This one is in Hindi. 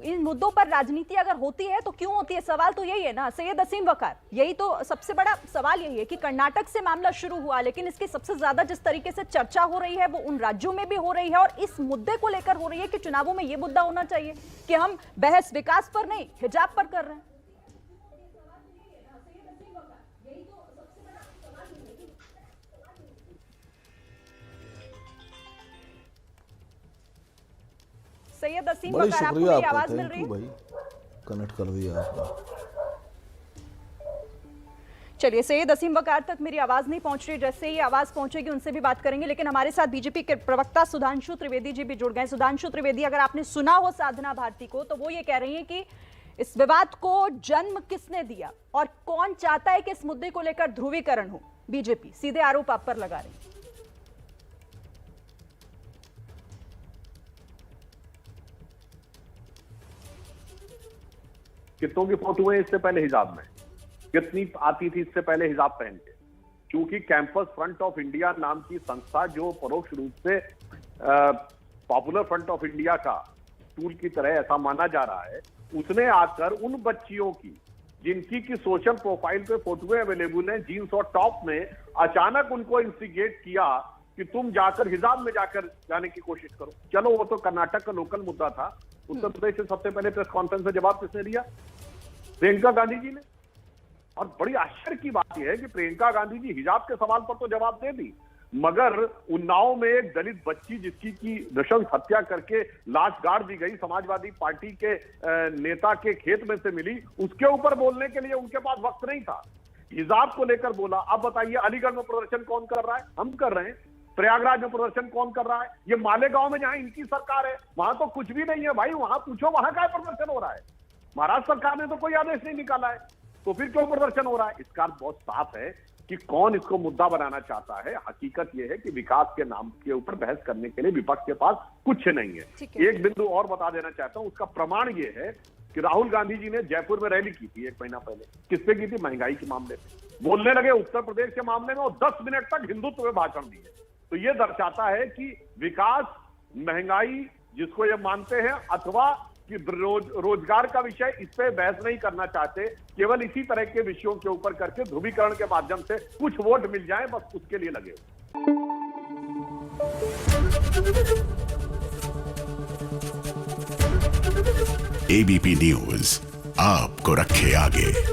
इन मुद्दों पर राजनीति अगर होती है तो क्यों होती है? सवाल तो यही है ना सैयद असीम वकार, यही तो सबसे बड़ा सवाल यही है कि कर्नाटक से मामला शुरू हुआ, लेकिन इसकी सबसे ज्यादा जिस तरीके से चर्चा हो रही है वो उन राज्यों में भी हो रही है और इस मुद्दे को लेकर हो रही है कि चुनावों में ये मुद्दा होना चाहिए कि हम बहस विकास पर नहीं हिजाब पर कर रहे हैं। सैयद असीम वकार, आपको मेरी आवाज मिल रही है? भाई कनेक्ट कर दिया आपने। चलिए, सैयद असीम वकार तक मेरी आवाज नहीं पहुंच रही, जैसे ही आवाज पहुंचेगी उनसे भी बात करेंगे। लेकिन हमारे साथ बीजेपी के प्रवक्ता सुधांशु त्रिवेदी जी भी जुड़ गए। सुधांशु त्रिवेदी, अगर आपने सुना हो साधना भारती को तो वो ये कह रही है कि इस विवाद को जन्म किसने दिया और कौन चाहता है कि इस मुद्दे को लेकर ध्रुवीकरण हो। बीजेपी सीधे आरोप आप पर लगा रही है। कितनों की फोटो है इससे पहले हिजाब में, कितनी आती थी इससे पहले हिजाब पहन के। क्योंकि कैंपस फ्रंट ऑफ इंडिया नाम की संस्था जो परोक्ष रूप से पॉपुलर फ्रंट ऑफ इंडिया का टूल की तरह ऐसा माना जा रहा है, उसने आकर उन बच्चियों की जिनकी की सोशल प्रोफाइल पे फोटोएं अवेलेबल हैं जीन्स और टॉप में, अचानक उनको इंस्टिगेट किया कि तुम जाकर हिजाब में जाकर जाने की कोशिश करो। चलो वो तो कर्नाटक का लोकल मुद्दा था। उत्तर प्रदेश से सबसे पहले प्रेस कॉन्फ्रेंस में जवाब किसने दिया? प्रियंका गांधी जी ने। और बड़ी आश्चर्य की बात यह है कि प्रियंका गांधी जी हिजाब के सवाल पर तो जवाब दे दी, मगर उन्नाव में एक दलित बच्ची जिसकी की नृशंस हत्या करके लाश गाड़ दी गई, समाजवादी पार्टी के नेता के खेत में से मिली, उसके ऊपर बोलने के लिए उनके पास वक्त नहीं था। हिजाब को लेकर बोला। अब बताइए, अलीगढ़ में प्रदर्शन कौन कर रहा है? हम कर रहे हैं। प्रयागराज में प्रदर्शन कौन कर रहा है? ये मालेगांव में जहां इनकी सरकार है वहां तो कुछ भी नहीं है भाई, वहां पूछो वहां का प्रदर्शन हो रहा है। महाराष्ट्र सरकार ने तो कोई आदेश नहीं निकाला है, तो फिर क्यों प्रदर्शन हो रहा है? इसका अर्थ बहुत साफ है कि कौन इसको मुद्दा बनाना चाहता है। हकीकत यह है कि विकास के नाम के ऊपर बहस करने के लिए विपक्ष के पास कुछ नहीं है। एक बिंदु और बता देना चाहता हूं, उसका प्रमाण यह है कि राहुल गांधी जी ने जयपुर में रैली की थी 1 महीना पहले। किस पे की थी? महंगाई के मामले में बोलने लगे, उत्तर प्रदेश के मामले में, और 10 मिनट तक हिंदुत्व में भाषण दिए। तो यह दर्शाता है कि विकास, महंगाई जिसको ये मानते हैं, अथवा कि रोजगार का विषय, इस पे बहस नहीं करना चाहते। केवल इसी तरह के विषयों के ऊपर करके ध्रुवीकरण के माध्यम से कुछ वोट मिल जाए, बस उसके लिए लगे। एबीपी न्यूज आपको रखे आगे।